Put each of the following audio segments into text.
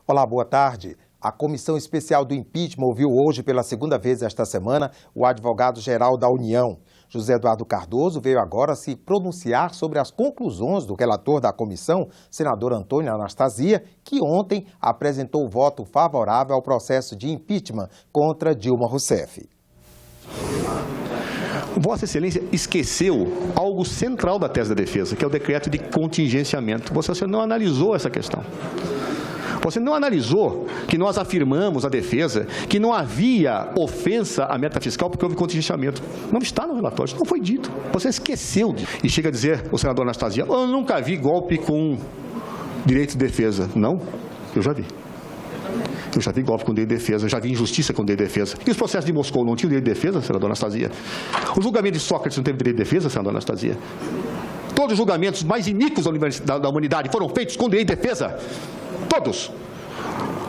Olá, boa tarde. A Comissão Especial do Impeachment ouviu hoje pela segunda vez esta semana o advogado-geral da União. José Eduardo Cardoso veio agora se pronunciar sobre as conclusões do relator da comissão, senador Antônio Anastasia, que ontem apresentou voto favorável ao processo de impeachment contra Dilma Rousseff. Vossa Excelência esqueceu algo central da tese da defesa, que é o decreto de contingenciamento. Vossa Excelência não analisou essa questão. Você não analisou que nós afirmamos a defesa que não havia ofensa à meta fiscal porque houve contingenciamento. Não está no relatório, isso não foi dito. Você esqueceu disso. E chega a dizer o senador Anastasia, eu nunca vi golpe com direito de defesa. Não, eu já vi. Eu já vi golpe com direito de defesa, eu já vi injustiça com direito de defesa. E os processos de Moscou não tinham direito de defesa, senador Anastasia? O julgamento de Sócrates não teve direito de defesa, senador Anastasia? Todos os julgamentos mais iníquos da humanidade foram feitos com direito de defesa. Todos.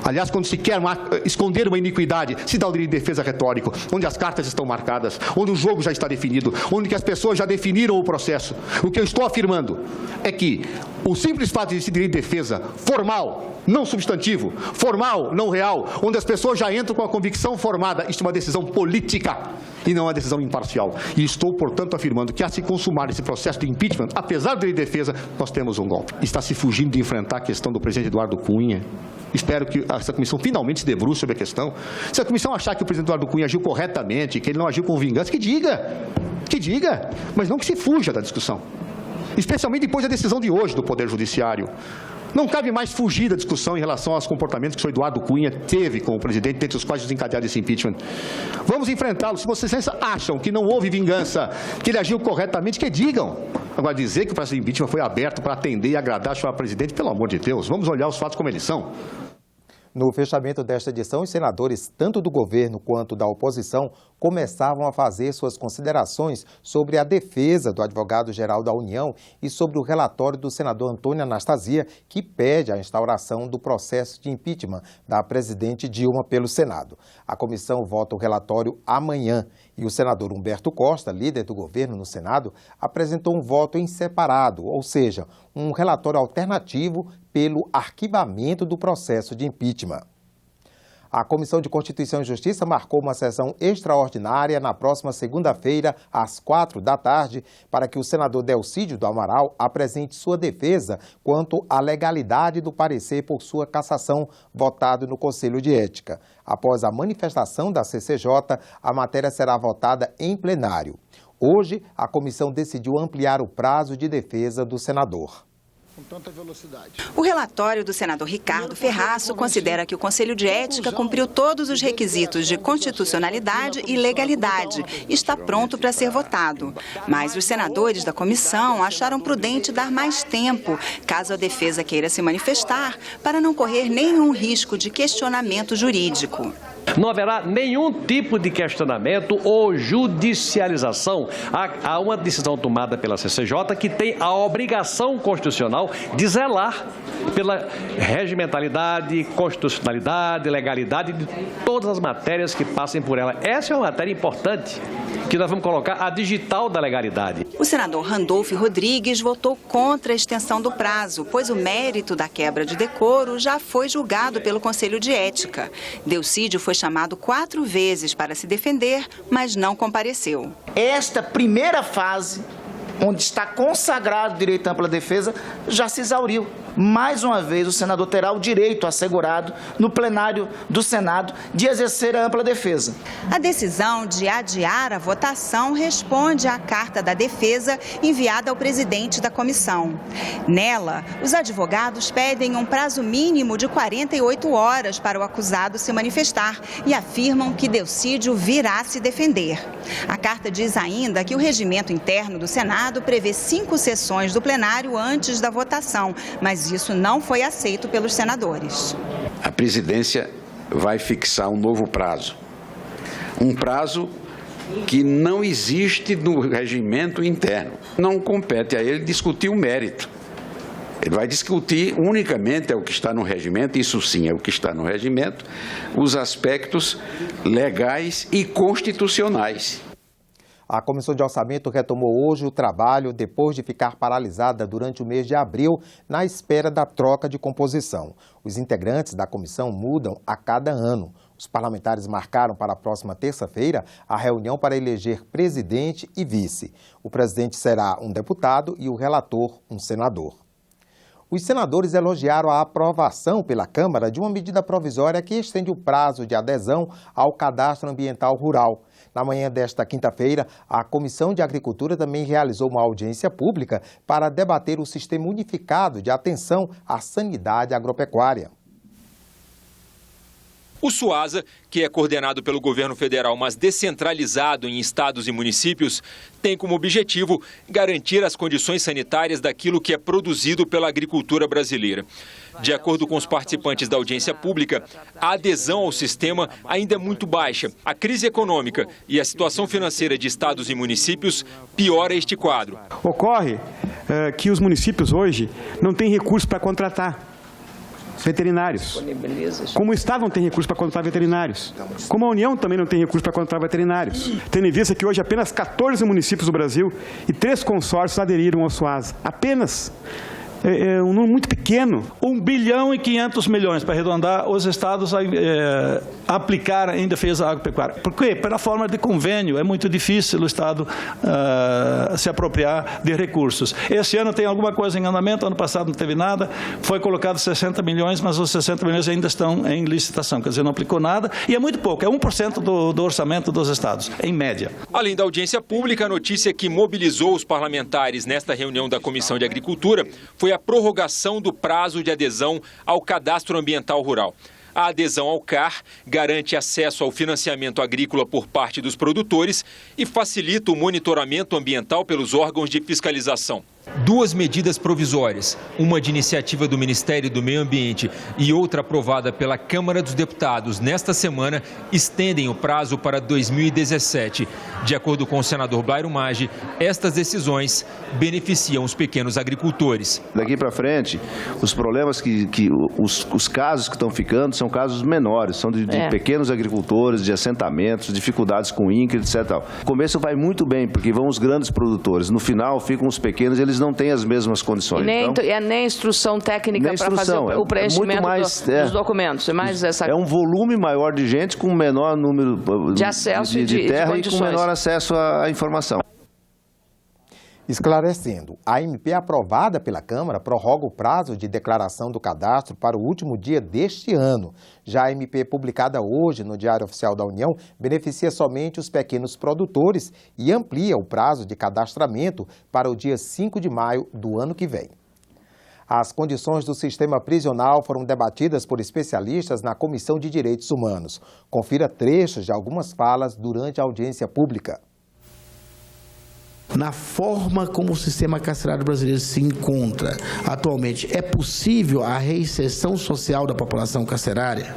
Aliás, quando se quer esconder uma iniquidade, se dá o direito de defesa retórico, onde as cartas estão marcadas, onde o jogo já está definido, onde as pessoas já definiram o processo. O que eu estou afirmando é que o simples fato de esse direito de defesa formal, não substantivo, formal, não real, onde as pessoas já entram com a convicção formada, isto é uma decisão política e não uma decisão imparcial. E estou, portanto, afirmando que, a se consumar esse processo de impeachment, apesar do direito de defesa, nós temos um golpe. Está se fugindo de enfrentar a questão do presidente Eduardo Cunha. Espero que essa comissão finalmente se debruce sobre a questão. Se a comissão achar que o presidente Eduardo Cunha agiu corretamente, que ele não agiu com vingança, que diga, mas não que se fuja da discussão. Especialmente depois da decisão de hoje do Poder Judiciário. Não cabe mais fugir da discussão em relação aos comportamentos que o senhor Eduardo Cunha teve com o presidente, dentre os quais desencadearam esse impeachment. Vamos enfrentá-lo. Se vocês acham que não houve vingança, que ele agiu corretamente, que digam. Agora, dizer que o processo de impeachment foi aberto para atender e agradar o senhor presidente, pelo amor de Deus, vamos olhar os fatos como eles são. No fechamento desta edição, os senadores, tanto do governo quanto da oposição, começavam a fazer suas considerações sobre a defesa do advogado-geral da União e sobre o relatório do senador Antônio Anastasia, que pede a instauração do processo de impeachment da presidente Dilma pelo Senado. A comissão vota o relatório amanhã e o senador Humberto Costa, líder do governo no Senado, apresentou um voto em separado, ou seja, um relatório alternativo pelo arquivamento do processo de impeachment. A Comissão de Constituição e Justiça marcou uma sessão extraordinária na próxima segunda-feira, às 16h, para que o senador Delcídio do Amaral apresente sua defesa quanto à legalidade do parecer por sua cassação votado no Conselho de Ética. Após a manifestação da CCJ, a matéria será votada em plenário. Hoje, a comissão decidiu ampliar o prazo de defesa do senador. Com tanta velocidade. O relatório do senador Ricardo Ferraço considera que o Conselho de Ética cumpriu todos os requisitos de constitucionalidade e legalidade e está pronto para ser votado. Mas os senadores da comissão acharam prudente dar mais tempo, caso a defesa queira se manifestar, para não correr nenhum risco de questionamento jurídico. Não haverá nenhum tipo de questionamento ou judicialização a uma decisão tomada pela CCJ, que tem a obrigação constitucional de zelar pela regimentalidade, constitucionalidade, legalidade de todas as matérias que passem por ela. Essa é uma matéria importante, que nós vamos colocar a digital da legalidade. O senador Randolfo Rodrigues votou contra a extensão do prazo, pois o mérito da quebra de decoro já foi julgado pelo Conselho de Ética. Delcídio foi chamado 4 vezes para se defender, mas não compareceu. Esta primeira fase, onde está consagrado o direito à ampla defesa, já se exauriu. Mais uma vez, o senador terá o direito assegurado no plenário do Senado de exercer a ampla defesa. A decisão de adiar a votação responde à carta da defesa enviada ao presidente da comissão. Nela, os advogados pedem um prazo mínimo de 48 horas para o acusado se manifestar e afirmam que Delcídio virá se defender. A carta diz ainda que o regimento interno do Senado prevê 5 sessões do plenário antes da votação, mas isso não foi aceito pelos senadores. A presidência vai fixar um novo prazo. Um prazo que não existe no regimento interno. Não compete a ele discutir o mérito. Ele vai discutir unicamente o que está no regimento, isso sim é o que está no regimento, os aspectos legais e constitucionais. A Comissão de Orçamento retomou hoje o trabalho depois de ficar paralisada durante o mês de abril, na espera da troca de composição. Os integrantes da comissão mudam a cada ano. Os parlamentares marcaram para a próxima terça-feira a reunião para eleger presidente e vice. O presidente será um deputado e o relator um senador. Os senadores elogiaram a aprovação pela Câmara de uma medida provisória que estende o prazo de adesão ao Cadastro Ambiental Rural. Na manhã desta quinta-feira, a Comissão de Agricultura também realizou uma audiência pública para debater o Sistema Unificado de Atenção à Sanidade Agropecuária. O SUASA, que é coordenado pelo governo federal, mas descentralizado em estados e municípios, tem como objetivo garantir as condições sanitárias daquilo que é produzido pela agricultura brasileira. De acordo com os participantes da audiência pública, a adesão ao sistema ainda é muito baixa. A crise econômica e a situação financeira de estados e municípios piora este quadro. Ocorre que os municípios hoje não têm recursos para contratar veterinários. Como o Estado não tem recursos para contratar veterinários. Como a União também não tem recursos para contratar veterinários. Tendo em vista que hoje apenas 14 municípios do Brasil e 3 consórcios aderiram ao SUASA. Apenas. É um número muito pequeno. 1 bilhão e 500 milhões, para arredondar, os estados aplicar em defesa agropecuária. Por quê? Pela forma de convênio, é muito difícil o Estado se apropriar de recursos. Esse ano tem alguma coisa em andamento, ano passado não teve nada, foi colocado 60 milhões, mas os 60 milhões ainda estão em licitação, quer dizer, não aplicou nada, e é muito pouco, é 1% do orçamento dos estados, em média. Além da audiência pública, a notícia que mobilizou os parlamentares nesta reunião da Comissão de Agricultura foi a prorrogação do prazo de adesão ao Cadastro Ambiental Rural. A adesão ao CAR garante acesso ao financiamento agrícola por parte dos produtores e facilita o monitoramento ambiental pelos órgãos de fiscalização. 2 medidas provisórias, uma de iniciativa do Ministério do Meio Ambiente e outra aprovada pela Câmara dos Deputados nesta semana, estendem o prazo para 2017. De acordo com o senador Blairo Maggi, estas decisões beneficiam os pequenos agricultores. Daqui para frente, os problemas os casos que estão ficando são casos menores, são de pequenos agricultores, de assentamentos, dificuldades com INCRA, etc. No começo vai muito bem, porque vão os grandes produtores, no final ficam os pequenos, eles não têm as mesmas condições. E nem instrução técnica para fazer o preenchimento dos documentos. É mais essa... É um volume maior de gente com menor número de acesso de terra e com menor acesso à informação. Esclarecendo, a MP aprovada pela Câmara prorroga o prazo de declaração do cadastro para o último dia deste ano. Já a MP publicada hoje no Diário Oficial da União beneficia somente os pequenos produtores e amplia o prazo de cadastramento para o dia 5 de maio do ano que vem. As condições do sistema prisional foram debatidas por especialistas na Comissão de Direitos Humanos. Confira trechos de algumas falas durante a audiência pública. Na forma como o sistema carcerário brasileiro se encontra atualmente, é possível a reinserção social da população carcerária?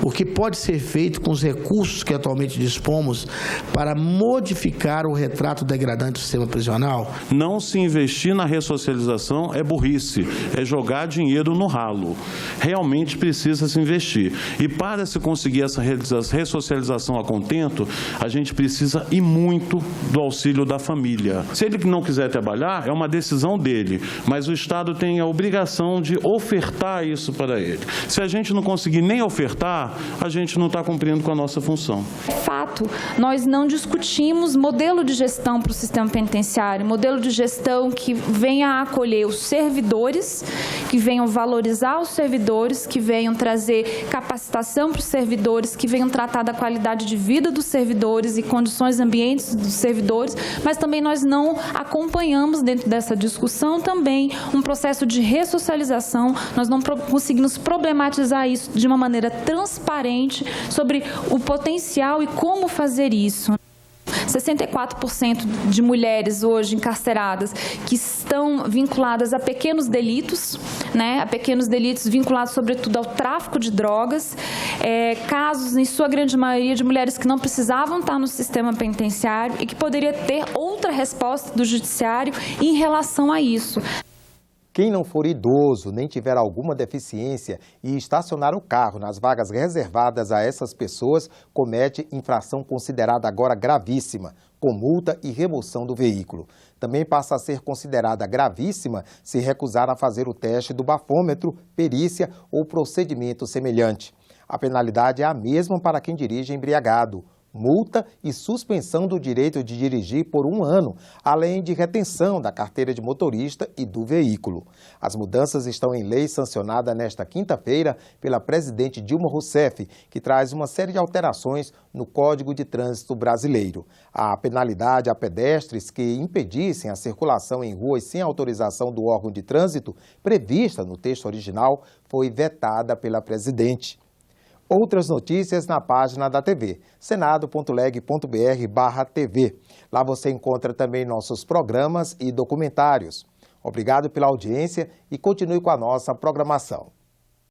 O que pode ser feito com os recursos que atualmente dispomos para modificar o retrato degradante do sistema prisional? Não se investir na ressocialização é burrice, é jogar dinheiro no ralo. Realmente precisa se investir. E para se conseguir essa ressocialização a contento, a gente precisa e muito do auxílio da família. Se ele não quiser trabalhar, é uma decisão dele, mas o Estado tem a obrigação de ofertar isso para ele. Se a gente não conseguir nem ofertar, a gente não está cumprindo com a nossa função. Fato, nós não discutimos modelo de gestão para o sistema penitenciário, modelo de gestão que venha a acolher os servidores, que venham valorizar os servidores, que venham trazer capacitação para os servidores, que venham tratar da qualidade de vida dos servidores e condições ambientes dos servidores, mas também nós não acompanhamos dentro dessa discussão também um processo de ressocialização, nós não conseguimos problematizar isso de uma maneira transparente sobre o potencial e como fazer isso. 64% de mulheres hoje encarceradas que estão vinculadas a pequenos delitos, a pequenos delitos vinculados sobretudo ao tráfico de drogas, casos em sua grande maioria de mulheres que não precisavam estar no sistema penitenciário e que poderia ter outra resposta do judiciário em relação a isso. Quem não for idoso, nem tiver alguma deficiência e estacionar o carro nas vagas reservadas a essas pessoas, comete infração considerada agora gravíssima, com multa e remoção do veículo. Também passa a ser considerada gravíssima se recusar a fazer o teste do bafômetro, perícia ou procedimento semelhante. A penalidade é a mesma para quem dirige embriagado. Multa e suspensão do direito de dirigir por 1 ano, além de retenção da carteira de motorista e do veículo. As mudanças estão em lei sancionada nesta quinta-feira pela presidente Dilma Rousseff, que traz uma série de alterações no Código de Trânsito brasileiro. A penalidade a pedestres que impedissem a circulação em ruas sem autorização do órgão de trânsito, prevista no texto original, foi vetada pela presidente. Outras notícias na página da TV, senado.leg.br/TV. Lá você encontra também nossos programas e documentários. Obrigado pela audiência e continue com a nossa programação.